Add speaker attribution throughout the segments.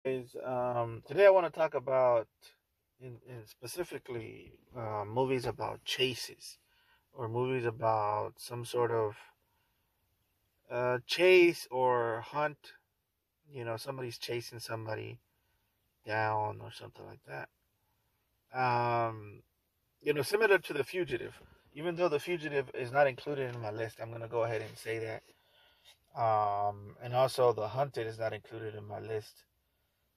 Speaker 1: Today I want to talk about, in specifically, movies about chases or movies about some sort of chase or hunt. Somebody's chasing somebody down or something like that. Um, Similar to The Fugitive. Even though The Fugitive is not included in my list, I'm gonna go ahead and say that. And also The Hunted is not included in my list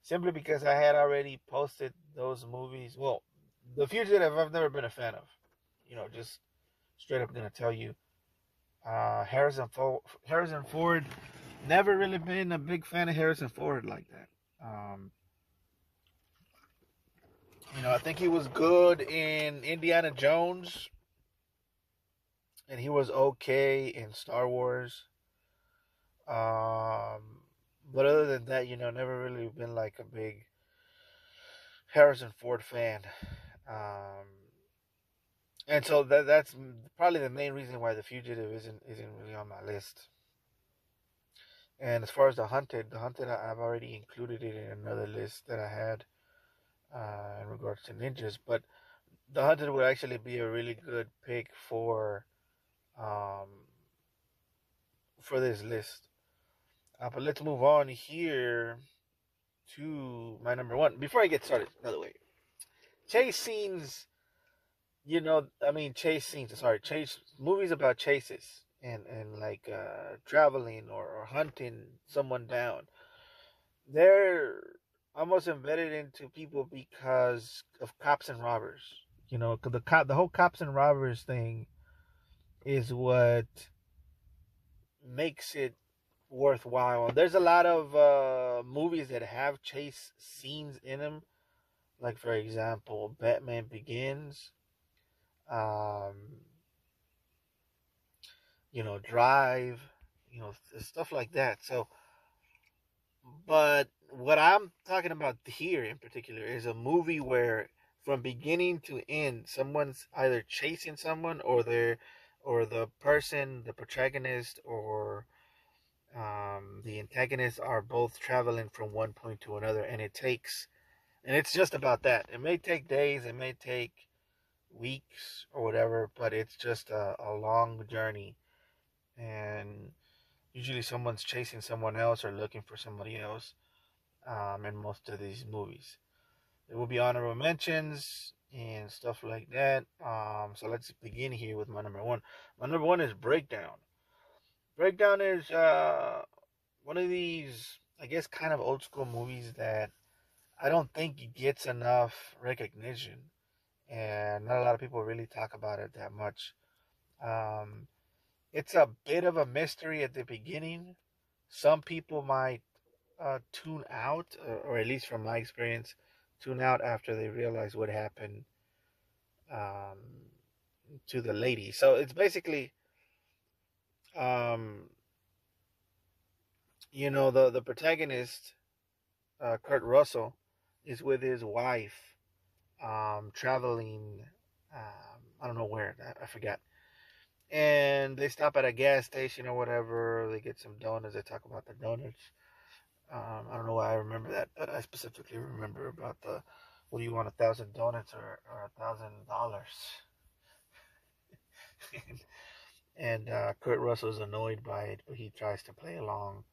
Speaker 1: simply because I had already posted those movies. Well, The Fugitive, I've never been a fan of. Just straight up gonna tell you. Harrison Ford, never really been a big fan of Harrison Ford like that. Um, I think he was good in Indiana Jones, and he was okay in Star Wars. But other than that, never really been like a big Harrison Ford fan. Um, And so that's probably the main reason why The Fugitive isn't really on my list. And as far as the hunted, I've already included it in another list that I had in regards to ninjas. But the hunted would actually be a really good pick um, for this list. But let's move on here to my number one. Before I get started, by the way, chase scenes. Chase scenes. Sorry, chase movies about chases and like traveling or hunting someone down. They're almost embedded into people because of cops and robbers. 'Cause the whole cops and robbers thing is what makes it worthwhile. There's a lot of movies that have chase scenes in them, like for example, Batman Begins. Um, Drive, stuff like that. So, but what I'm talking about here in particular is a movie where from beginning to end, someone's either chasing someone or the person, the protagonist or the antagonist are both traveling from one point to another, and it's just about that. It may take days, it may take weeks or whatever, but it's just a long journey, and usually someone's chasing someone else or looking for somebody else in most of these movies. There will be honorable mentions and stuff like that. So let's begin here with my number one. My number one is Breakdown. Breakdown is one of these, I guess, kind of old school movies that I don't think gets enough recognition, and not a lot of people really talk about it that much. Um, it's a bit of a mystery at the beginning. Some people might tune out, or at least from my experience, tune out after they realize what happened um, to the lady. So it's basically, um, the protagonist, Kurt Russell, is with his wife, traveling. I don't know where. I forgot. And they stop at a gas station or whatever. They get some donuts. They talk about the donuts. I don't know why I remember that, but I specifically remember about the what do you want, 1,000 donuts or $1,000? And Kurt Russell's annoyed by it, but he tries to play along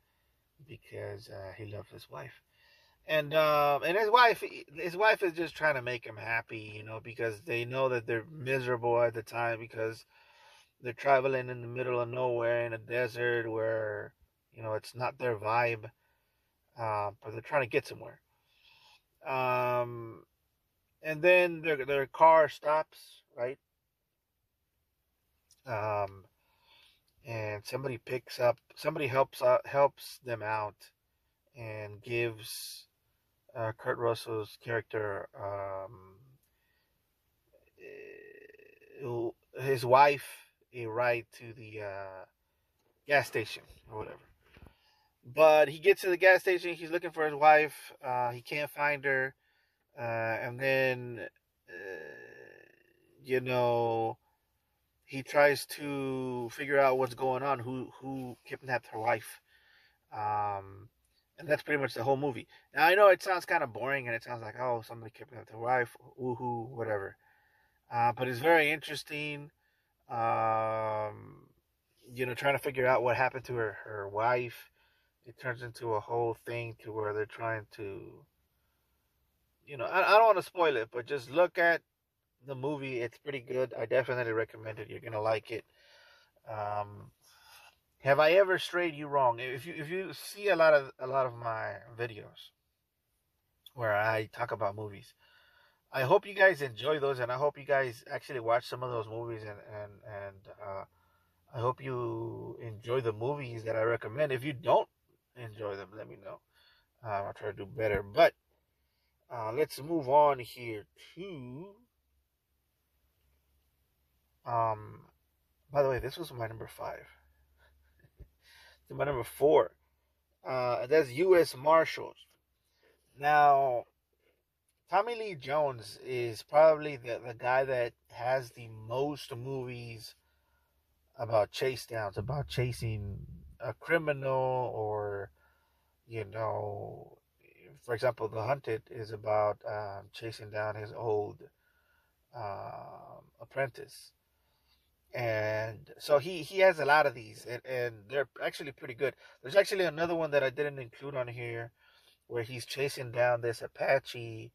Speaker 1: because he loves his wife. And his wife is just trying to make him happy, because they know that they're miserable at the time because they're traveling in the middle of nowhere in a desert where it's not their vibe, but they're trying to get somewhere. Um, and then their car stops, right? Um, and somebody helps them out and gives Kurt Russell's character his wife a ride to the gas station or whatever. But he gets to the gas station. He's looking for his wife. He can't find her, and then you know he tries to figure out what's going on. Who kidnapped her wife? Um, And that's pretty much the whole movie. Now I know it sounds kind of boring, and it sounds like, oh, somebody kidnapped their wife, woohoo, whatever. But it's very interesting. Um, trying to figure out what happened to her wife. It turns into a whole thing to where they're trying to, I don't want to spoil it, but just look at the movie. It's pretty good. I definitely recommend it. You're gonna like it. Um, have I ever strayed you wrong? If you see a lot of my videos where I talk about movies, I hope you guys enjoy those, and I hope you guys actually watch some of those movies, and I hope you enjoy the movies that I recommend. If you don't enjoy them, let me know. I'll try to do better. But let's move on here to. Um, by the way, this was my number 5. To my number 4. That's U.S. Marshals. Now, Tommy Lee Jones is probably the guy that has the most movies about chase downs, about chasing a criminal, or, you know, for example, The Hunted is about chasing down his old apprentice. And so he has a lot of these, and they're actually pretty good. There's actually another one that I didn't include on here where he's chasing down this Apache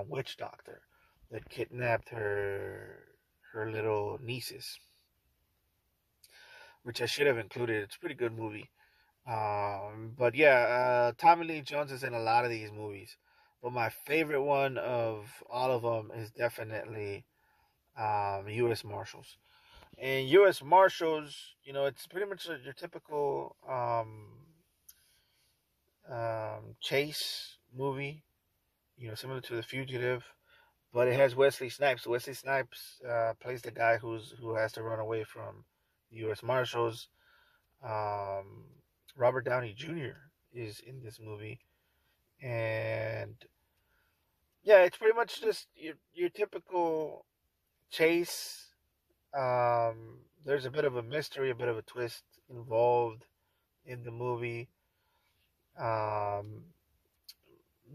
Speaker 1: witch doctor that kidnapped her little nieces, which I should have included. It's a pretty good movie. But yeah, Tommy Lee Jones is in a lot of these movies. But my favorite one of all of them is definitely U.S. Marshals. And U.S. Marshals, it's pretty much your typical chase movie, similar to The Fugitive, but it has Wesley Snipes. Wesley Snipes plays the guy who has to run away from the U.S. Marshals. Um, Robert Downey Jr. is in this movie, and yeah, it's pretty much just your typical chase. There's a bit of a mystery, a bit of a twist involved in the movie. Um,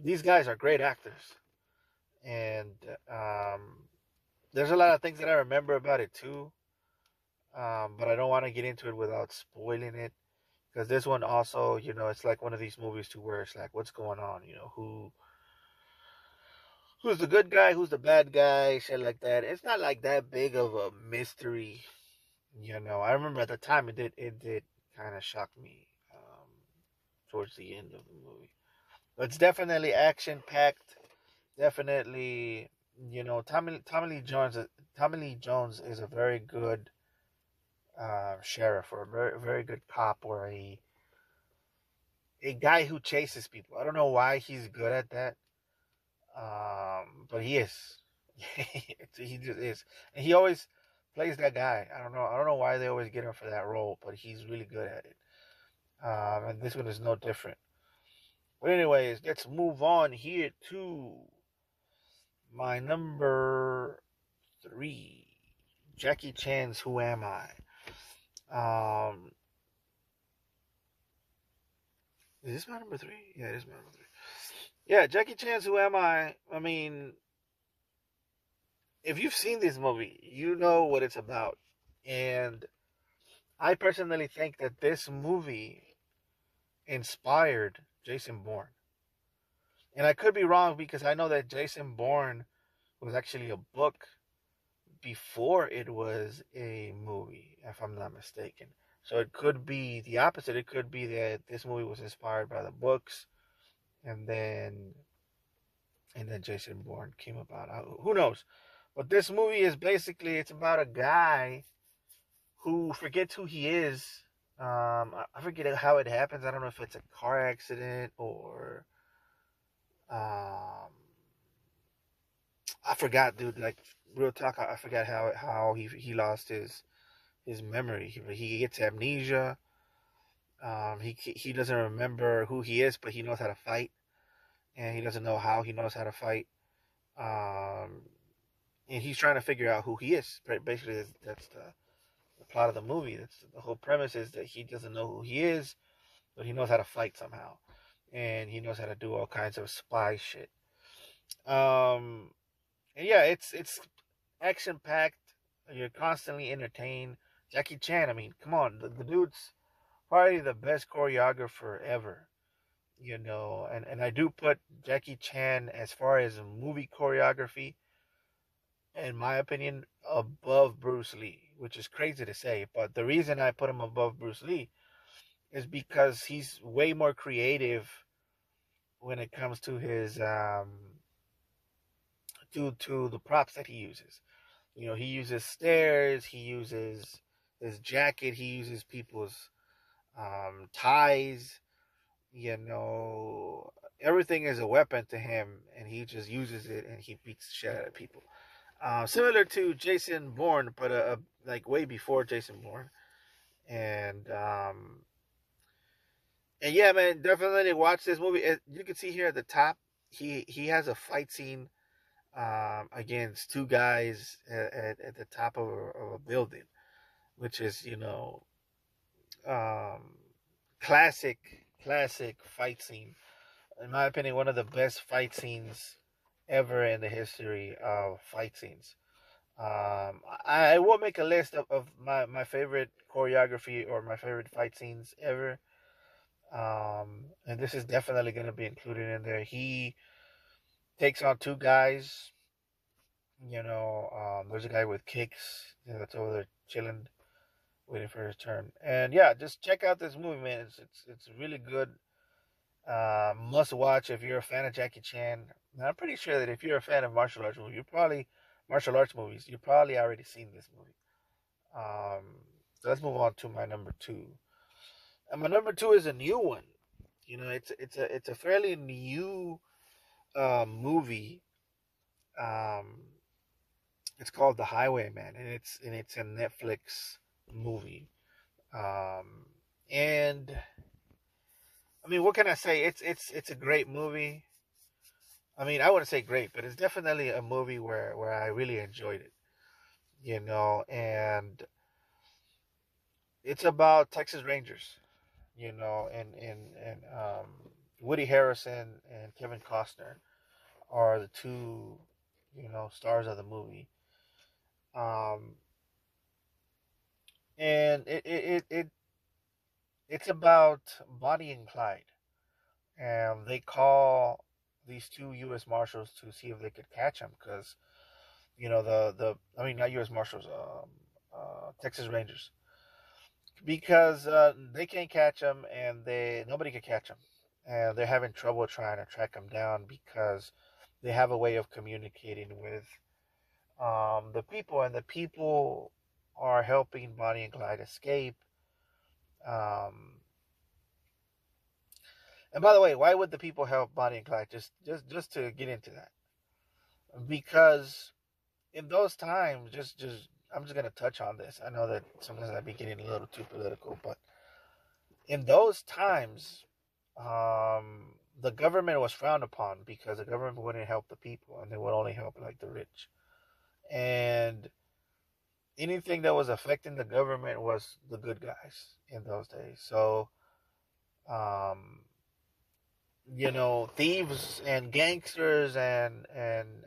Speaker 1: these guys are great actors, and there's a lot of things that I remember about it too. But I don't want to get into it without spoiling it, because this one also, it's like one of these movies too, where it's like, what's going on? Who's the good guy, who's the bad guy, shit like that. It's not like that big of a mystery. I remember at the time it did kind of shock me towards the end of the movie. But it's definitely action packed. Definitely, Tommy Lee Jones is a very good sheriff, or a very very good cop, or a guy who chases people. I don't know why he's good at that, but he is. He just is, and he always plays that guy. I don't know why they always get him for that role, but he's really good at it. And this one is no different. But anyways, let's move on here to my number 3, Jackie Chan's Who Am I? Is this my number 3? Yeah, it is my number 3. Yeah, Jackie Chan's Who Am I? I mean, if you've seen this movie, you know what it's about. And I personally think that this movie inspired Jason Bourne. And I could be wrong, because I know that Jason Bourne was actually a book before it was a movie, if I'm not mistaken. So it could be the opposite. It could be that this movie was inspired by the books, and then Jason Bourne came about. Who knows? But this movie is basically, it's about a guy who forgets who he is. I forget how it happens. I don't know if it's a car accident, or I forgot, dude. Like, real talk, I forgot how he lost his memory. He gets amnesia. He doesn't remember who he is, but he knows how to fight, and he doesn't know how he knows how to fight. Um, and he's trying to figure out who he is. Basically, that's the plot of the movie. That's the whole premise, is that he doesn't know who he is, but he knows how to fight somehow. and he knows how to do all kinds of spy shit. Um, and yeah, it's action packed. You're constantly entertained. Jackie Chan, I mean, come on, the dude's probably the best choreographer ever. And I do put Jackie Chan as far as movie choreography, in my opinion, above Bruce Lee, which is crazy to say. But the reason I put him above Bruce Lee is because he's way more creative when it comes to his to the props that he uses. He uses stairs, he uses his jacket, he uses people's ties. You know, everything is a weapon to him, and he just uses it and he beats the shit out of people. Similar to Jason Bourne, but like way before Jason Bourne. And and yeah, man, definitely watch this movie. You can see here at the top, he has a fight scene against two guys at the top of a building, which is um, classic fight scene. In my opinion, one of the best fight scenes ever in the history of fight scenes. I will make a list of my favorite choreography or my favorite fight scenes ever. And this is definitely going to be included in there. He takes on two guys. There's a guy with kicks that's over there chilling, waiting for his turn. And yeah, just check out this movie, man. It's really good. Must watch if you're a fan of Jackie Chan. And I'm pretty sure that if you're a fan of martial arts movies, you've probably already seen this movie. Um, so let's move on to my number two. And my number two is a new one. It's a fairly new movie. Um, it's called The Highwayman, and it's a Netflix movie. Um, and I mean, what can I say? It's a great movie. I mean, I wouldn't say great, but it's definitely a movie where I really enjoyed it. And it's about Texas Rangers. And Woody Harrelson and Kevin Costner are the two, stars of the movie. Um, and it's about Bonnie and Clyde, and they call these two U.S. Marshals to see if they could catch them because the I mean, not U.S. Marshals, Texas Rangers, because they can't catch them and nobody can catch them, and they're having trouble trying to track them down because they have a way of communicating with the people, and the people are helping Bonnie and Clyde escape. Um, and by the way, why would the people help Bonnie and Clyde? Just to get into that, because in those times, just I'm just gonna touch on this. I know that sometimes I be getting a little too political, but in those times, the government was frowned upon because the government wouldn't help the people, and they would only help like the rich. And anything that was affecting the government was the good guys in those days. So, um, thieves and gangsters and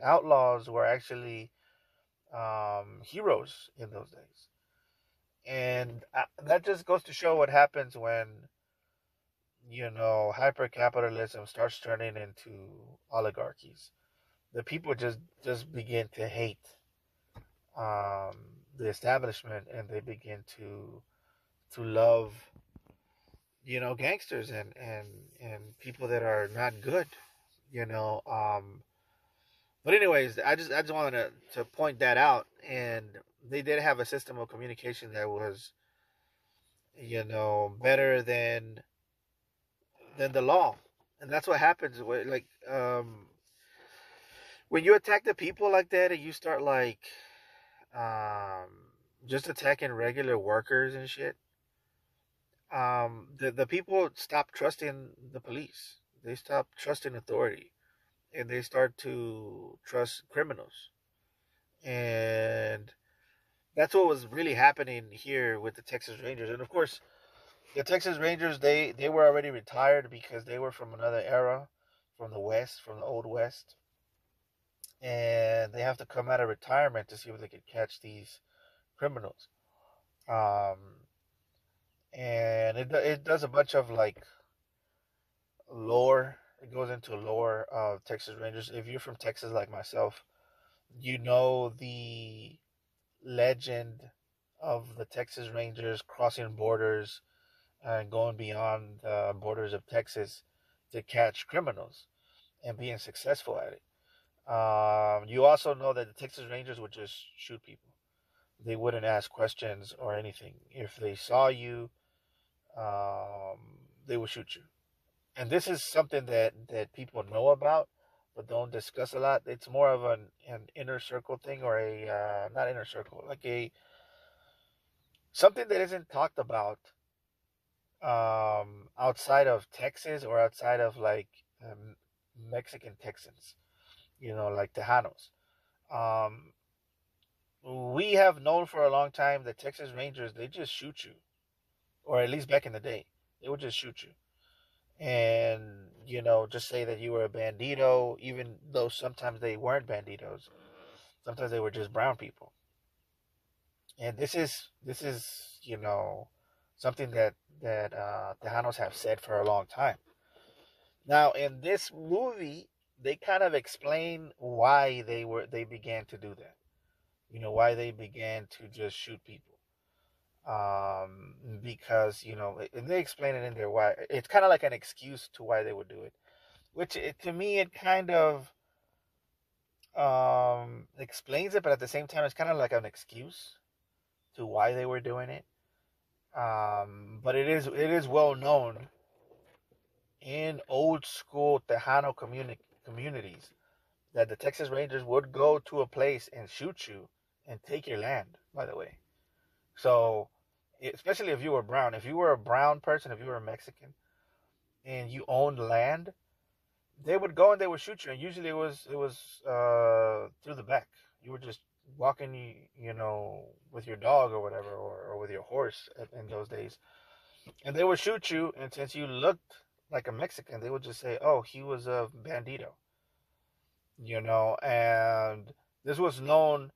Speaker 1: outlaws were actually heroes in those days. And that just goes to show what happens when hyper capitalism starts turning into oligarchies. The people just begin to hate um, the establishment, and they begin to love gangsters and people that are not good. you know um but anyways, I just wanted to point that out. And they did have a system of communication that was better than the law. And that's what happens when you attack the people like that, and you start um just attacking regular workers and shit. The people stop trusting the police. They stop trusting authority, and they start to trust criminals. And that's what was really happening here with the Texas Rangers. And of course, The Texas Rangers, they were already retired because they were from another era, from the West, from the old West, and they have to come out of retirement to see if they could catch these criminals. Um, and it does a bunch of like lore. It goes into lore of Texas Rangers. If you're from Texas like myself, you know the legend of the Texas Rangers crossing borders and going beyond the borders of Texas to catch criminals and being successful at it. You also know that the Texas Rangers would just shoot people. They wouldn't ask questions or anything. If they saw you, um, they would shoot you. And this is something that people know about, but don't discuss a lot. It's more of an inner circle thing, or a not inner circle, like a something that isn't talked about outside of Texas or outside of like Mexican Texans, like Tejanos. Um, we have known for a long time that Texas Rangers, they just shoot you, or at least back in the day, they would just shoot you, and just say that you were a bandito, even though sometimes they weren't banditos. Sometimes they were just brown people, and this is something that Tejanos have said for a long time. Now, in this movie, they kind of explain why they began to do that. Why they began to just shoot people. Because and they explain it in there why. It's kind of like an excuse to why they would do it, which to me it kind of explains it, but at the same time it's kind of like an excuse to why they were doing it. But it is well known in old school Tejano communities that the Texas Rangers would go to a place and shoot you and take your land, by the way. So, especially if you were brown, if you were a brown person, if you were a Mexican, and you owned land, they would go and they would shoot you. And usually it was through the back. You were just walking, with your dog or whatever, or with your horse in those days, and they would shoot you. And since you looked like a Mexican, they would just say, "Oh, he was a bandito," And this was known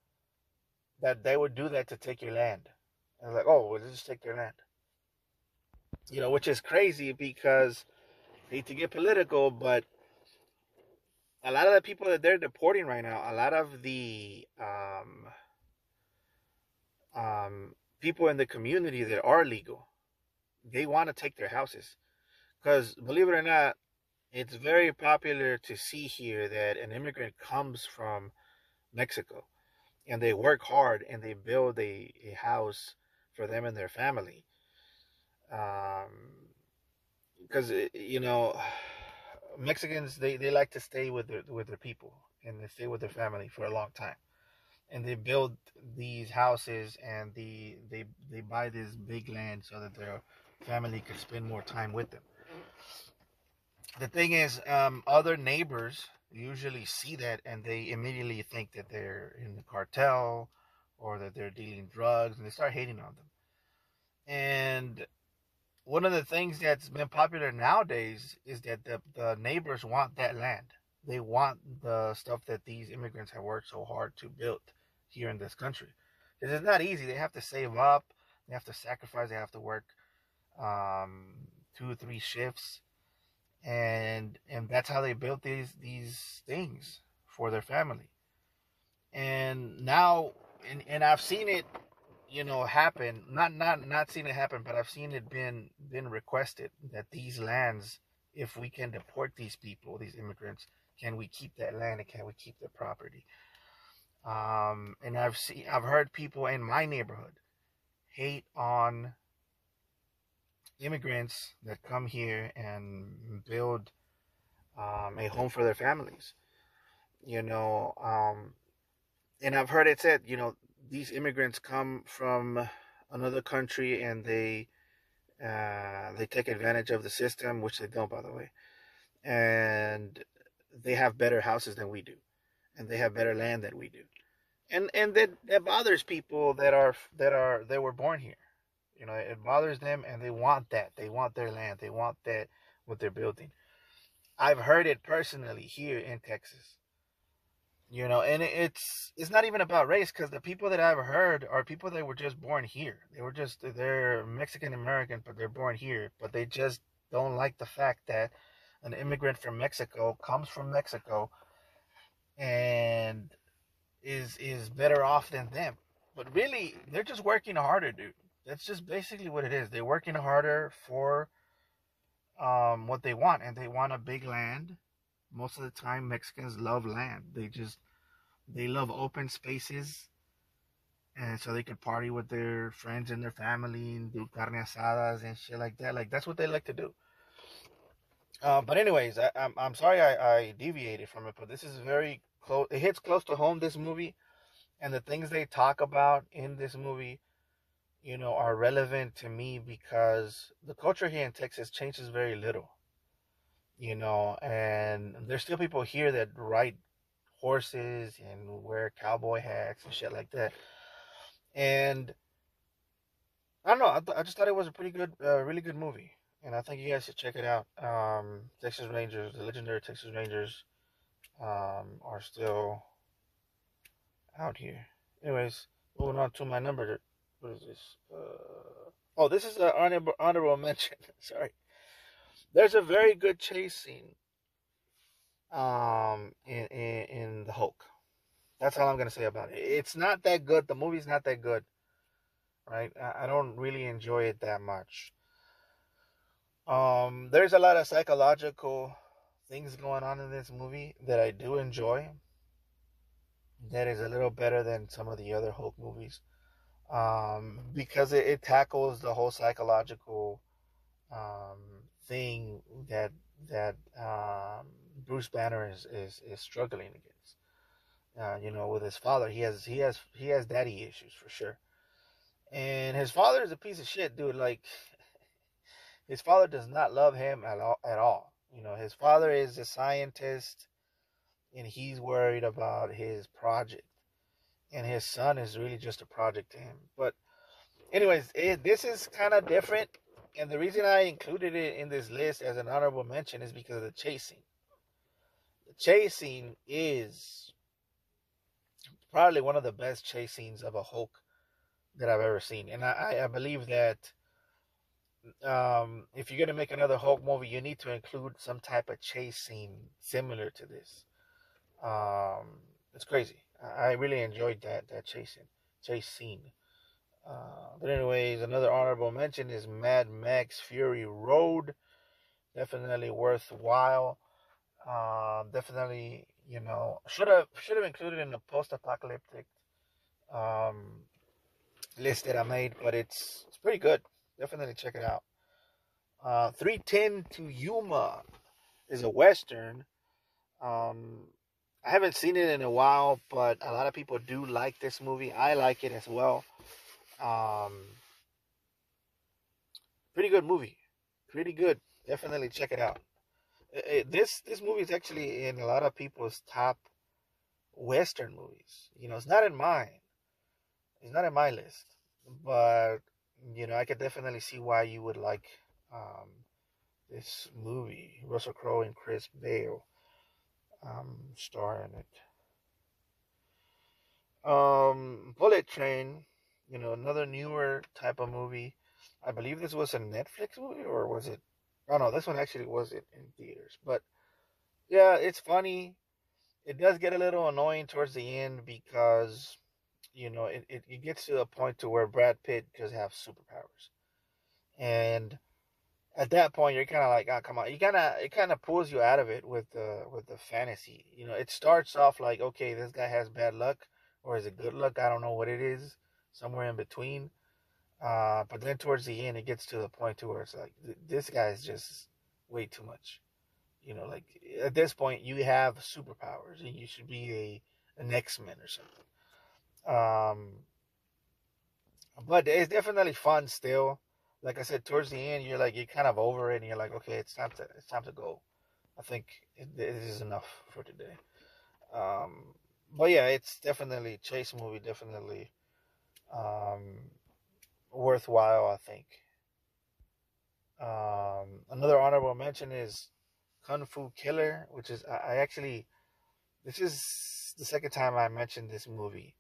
Speaker 1: that they would do that to take your land. And like, oh, well, just take their land. Which is crazy because I hate to get political, but a lot of the people that they're deporting right now, a lot of the people in the community that are legal, they want to take their houses. Because believe it or not, it's very popular to see here that an immigrant comes from Mexico and they work hard and they build a house for them and their family. Because Mexicans, they like to stay with their people and they stay with their family for a long time, and they build these houses and they buy this big land so that their family can spend more time with them. The thing is, other neighbors usually see that and they immediately think that they're in the cartel or that they're dealing drugs, and they start hating on them. And one of the things that's been popular nowadays is that the neighbors want that land. They want the stuff that these immigrants have worked so hard to build here in this country. Because it's not easy. They have to save up. They have to sacrifice. They have to work 2 or 3 shifts, and that's how they built these things for their family. And now, and I've seen it happen, not seen it happen, but I've seen it been requested that these lands, if we can deport these people, these immigrants, can we keep that land and can we keep the property? And I've heard people in my neighborhood hate on immigrants that come here and build a home for their families. And I've heard it said, these immigrants come from another country and they take advantage of the system, which they don't, by the way, and they have better houses than we do, and they have better land than we do, and that bothers people that were born here. You know, it bothers them, and they want that. They want their land. They want that what they're building. I've heard it personally here in Texas. You know, and it's not even about race because the people that I've heard are people that were just born here. They're Mexican American, but they're born here. But they just don't like the fact that an immigrant from Mexico comes from Mexico and is better off than them. But really, they're just working harder, dude. That's just basically what it is. They're working harder for what they want, and they want a big land. Most of the time, Mexicans love land. They love open spaces, and so they can party with their friends and their family and do carne asadas and shit like that. Like that's what they like to do. But anyways, I'm sorry I deviated from it, but this is very close. It hits close to home. This movie and the things they talk about in this movie, you know, are relevant to me because the culture here in Texas changes very little. You know, and there's still people here that ride horses and wear cowboy hats and shit like that. And I don't know. I just thought it was a pretty good, really good movie, and I think you guys should check it out. Texas Rangers, the legendary Texas Rangers, are still out here. Anyways, moving on to my number. What is this? Oh, this is an honorable mention. Sorry. There's a very good chase scene in the Hulk. That's all I'm gonna say about it. It's not that good. The movie's not that good, right? I don't really enjoy it that much. There's a lot of psychological things going on in this movie that I do enjoy. That is a little better than some of the other Hulk movies, because it tackles the whole psychological thing that Bruce Banner is struggling against. You know, with his father, he has daddy issues for sure, and his father is a piece of shit, dude. Like his father does not love him at all. At all. You know, his father is a scientist, and he's worried about his project, and his son is really just a project to him. But anyways, this is kind of different, and the reason I included it in this list as an honorable mention is because of the chasing. The chasing is probably one of the best chase scenes of a Hulk that I've ever seen, and I believe that if you're gonna make another Hulk movie, you need to include some type of chase scene similar to this. It's crazy. I really enjoyed that chase scene. But anyways, another honorable mention is Mad Max Fury Road. Definitely worthwhile. Definitely, you know, should have included in the post-apocalyptic um, list that I made, but it's pretty good. Definitely check it out. 310 to Yuma is a western. Um, I haven't seen it in a while, but a lot of people do like this movie. I like it as well. Um, Pretty good movie. Pretty good. Definitely check it out. This movie is actually in a lot of people's top western movies. You know, it's not in mine. It's not in my list, but you know, I could definitely see why you would like um, this movie. Russell Crowe and Chris Bale star in it. Bullet Train, you know, another newer type of movie. I believe this was a Netflix movie, or was it? Oh no, this one actually was it in theaters. But yeah, it's funny. It does get a little annoying towards the end because you know it gets to a point to where Brad Pitt just have superpowers, and at that point you're kind of like, oh come on, it kind of pulls you out of it with the fantasy. You know, it starts off like, okay, this guy has bad luck, or is it good luck? I don't know what it is, somewhere in between. But then towards the end, it gets to the point to where it's like, this guy is just way too much. You know, like at this point, you have superpowers, and you should be an X-Men or something. Um, but it's definitely fun still. Like I said, towards the end, you're kind of over it, and you're like, okay, it's time to go. I think this is enough for today. Um, but yeah, it's definitely chase movie. Definitely, um, worthwhile, I think. Another honorable mention is Kung Fu Killer, which is I actually this is the second time I mentioned this movie.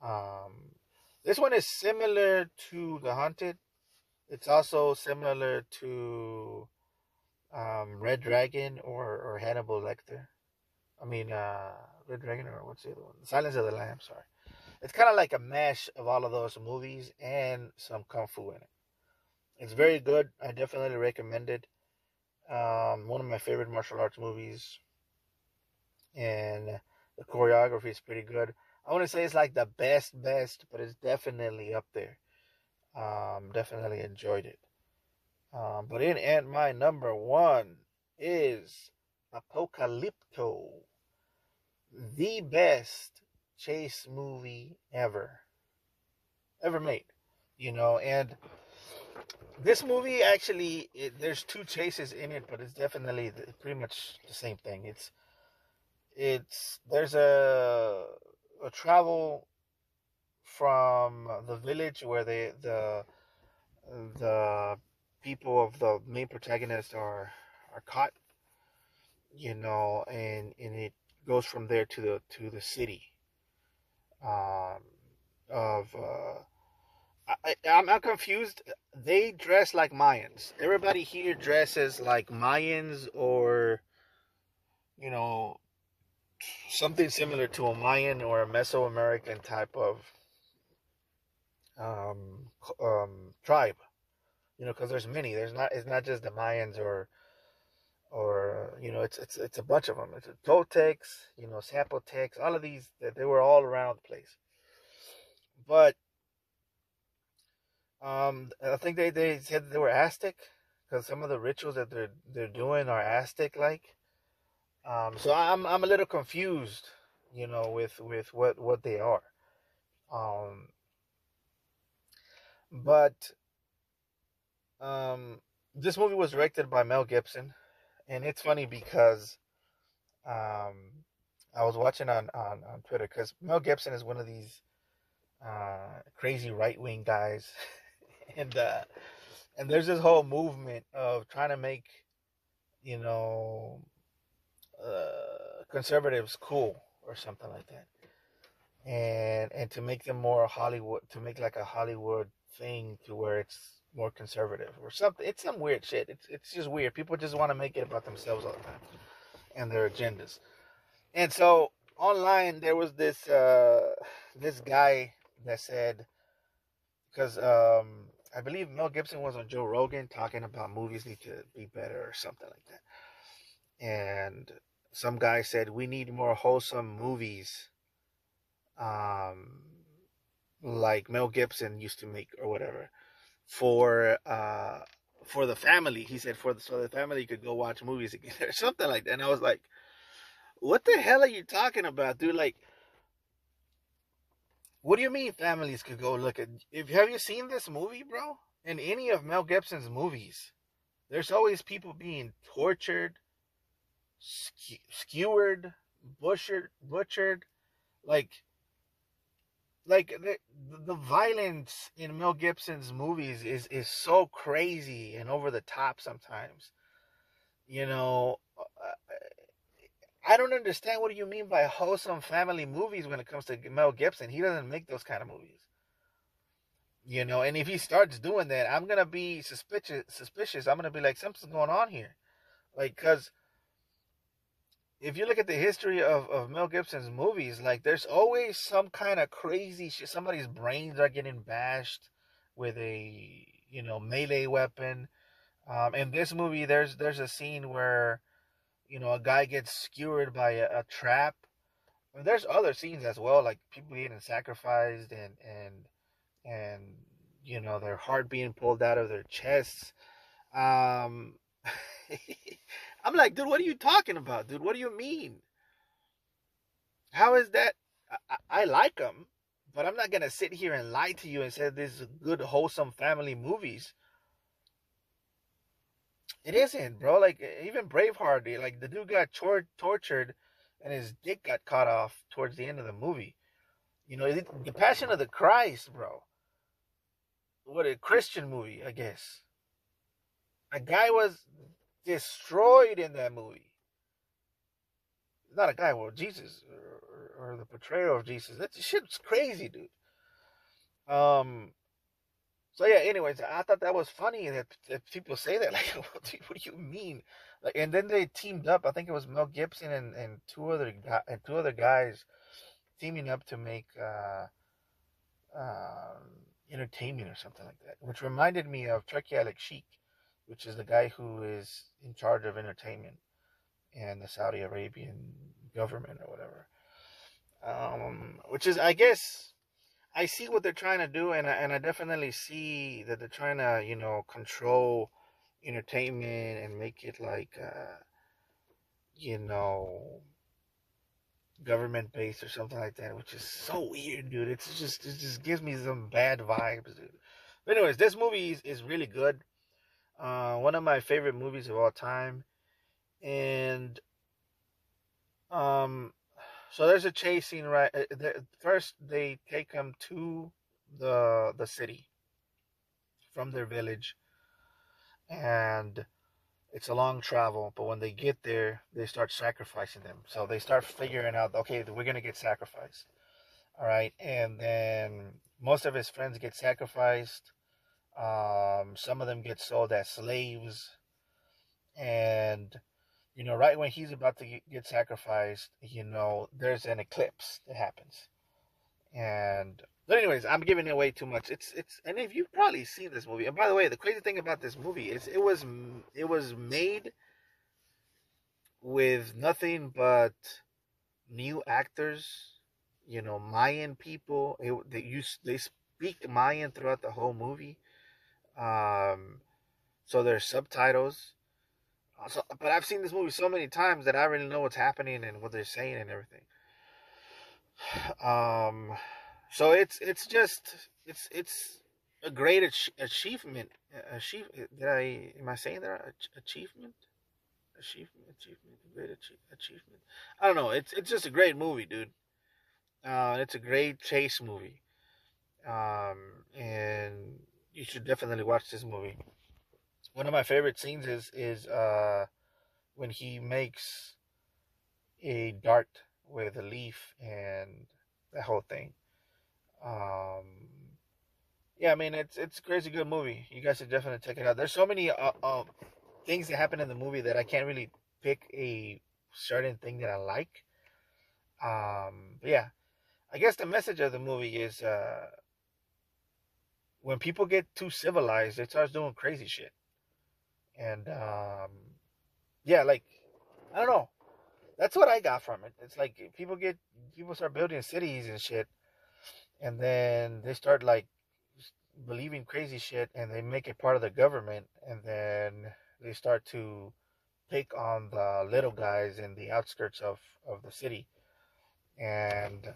Speaker 1: Um, this one is similar to The Hunted. It's also similar to Red Dragon or Hannibal Lecter. I mean, Red Dragon or what's the other one? Silence of the Lambs. Sorry, it's kind of like a mash of all of those movies and some kung fu in it. It's very good. I definitely recommend it. One of my favorite martial arts movies, and the choreography is pretty good. I want to say it's like the best, but it's definitely up there. Definitely enjoyed it. But in and my number one is Apocalypto, the best chase movie ever made. And this movie actually, there's two chases in it, but it's definitely pretty much the same thing. There's a travel from the village where the people of the main protagonist are caught, and it goes from there to the city um, of I'm not confused. They dress like Mayans. Everybody here dresses like Mayans, or you know something similar to a Mayan or a Mesoamerican type of tribe. Because there's many. There's not. It's not just the Mayans or it's a bunch of them. It's Toltecs, Zapotecs, all of these. They were all around the place. But I think they said they were Aztec because some of the rituals that they're doing are Aztec like. So I'm a little confused, with what they are. Um, but this movie was directed by Mel Gibson, and it's funny because um, I was watching on Twitter because Mel Gibson is one of these crazy right wing guys, and and there's this whole movement of trying to make you know conservatives cool or something like that, and to make them more Hollywood, to make like a Hollywood thing to where it's more conservative or something. It's some weird shit. It's just weird. People just want to make it about themselves all the time and their agendas. And so online there was this guy that said, because I believe Mel Gibson was on Joe Rogan talking about movies need to be better or something like that. And some guy said we need more wholesome movies, um, like Mel Gibson used to make or whatever, for the family. He said so the family could go watch movies again or something like that. And I was like, what the hell are you talking about, dude? Like, what do you mean families could go look at? If have you seen this movie, bro? In any of Mel Gibson's movies, there's always people being tortured, skewered, butchered. Like, the violence in Mel Gibson's movies is so crazy and over the top sometimes. You know, I don't understand what do you mean by wholesome family movies when it comes to Mel Gibson. He doesn't make those kind of movies. And if he starts doing that, I'm gonna be suspicious. I'm gonna be like, something's going on here. Like, cause if you look at the history of Mel Gibson's movies, like there's always some kind of crazy shit. Somebody's brains are getting bashed with a melee weapon. In this movie, there's a scene where a guy gets skewered by a trap. I mean, there's other scenes as well, like people getting sacrificed and their heart being pulled out of their chests. Um, I'm like, dude, what are you talking about, dude? What do you mean? How is that? I like them, but I'm not gonna sit here and lie to you and say this is good, wholesome family movies. It isn't, bro. Like even Braveheart, like the dude got tortured, and his dick got cut off towards the end of the movie. The Passion of the Christ, bro. what a Christian movie, I guess. A guy was destroyed in that movie. Not a guy, well, Jesus, or the portrayal of Jesus. That shit's crazy, dude. So yeah. Anyways, I thought that was funny that people say that. Like, what do you mean? Like, and then they teamed up. I think it was Mel Gibson and two other guys teaming up to make entertainment or something like that, which reminded me of Turkey Alex Sheikh, which is the guy who is in charge of entertainment and the Saudi Arabian government or whatever. Which is, I guess, I see what they're trying to do, and I definitely see that they're trying to, control entertainment and make it like, you know, government based or something like that, which is so weird, dude. It just gives me some bad vibes, dude. But anyways, this movie is really good. One of my favorite movies of all time, and um, so there's a chase scene, right? First, they take him to the city from their village, and it's a long travel. But when they get there, they start sacrificing them. So they start figuring out, okay, we're gonna get sacrificed, all right. And then most of his friends get sacrificed. Some of them get sold as slaves, and right when he's about to get sacrificed, there's an eclipse that happens. And but anyways, I'm giving away too much. And if you've probably seen this movie, and by the way, the crazy thing about this movie is it was made with nothing but new actors, Mayan people. They speak Mayan throughout the whole movie. So there's subtitles. But I've seen this movie so many times that I already know what's happening and what they're saying and everything. Um, so it's a great achievement. Did I am I saying that achievement? Achievement, great achievement. I don't know. It's just a great movie, dude. It's a great chase movie. And you should definitely watch this movie. One of my favorite scenes is when he makes a dart with a leaf and that whole thing. Um, yeah, I mean it's a crazy good movie. You guys should definitely check it out. There's so many things that happen in the movie that I can't really pick a certain thing that I like. But yeah, I guess the message of the movie is when people get too civilized, they start doing crazy shit. And yeah, like I don't know. That's what I got from it. It's like people start building cities and shit, and then they start like believing crazy shit, and they make it part of the government, and then they start to pick on the little guys in the outskirts of the city, and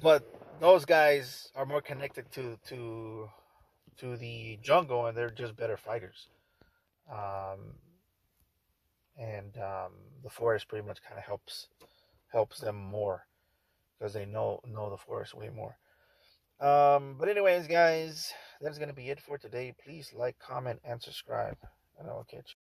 Speaker 1: but those guys are more connected to the jungle, and they're just better fighters. Um, and the forest pretty much kind of helps them more because they know the forest way more. But anyways, guys, that's gonna be it for today. Please like, comment, and subscribe, and I will catch you.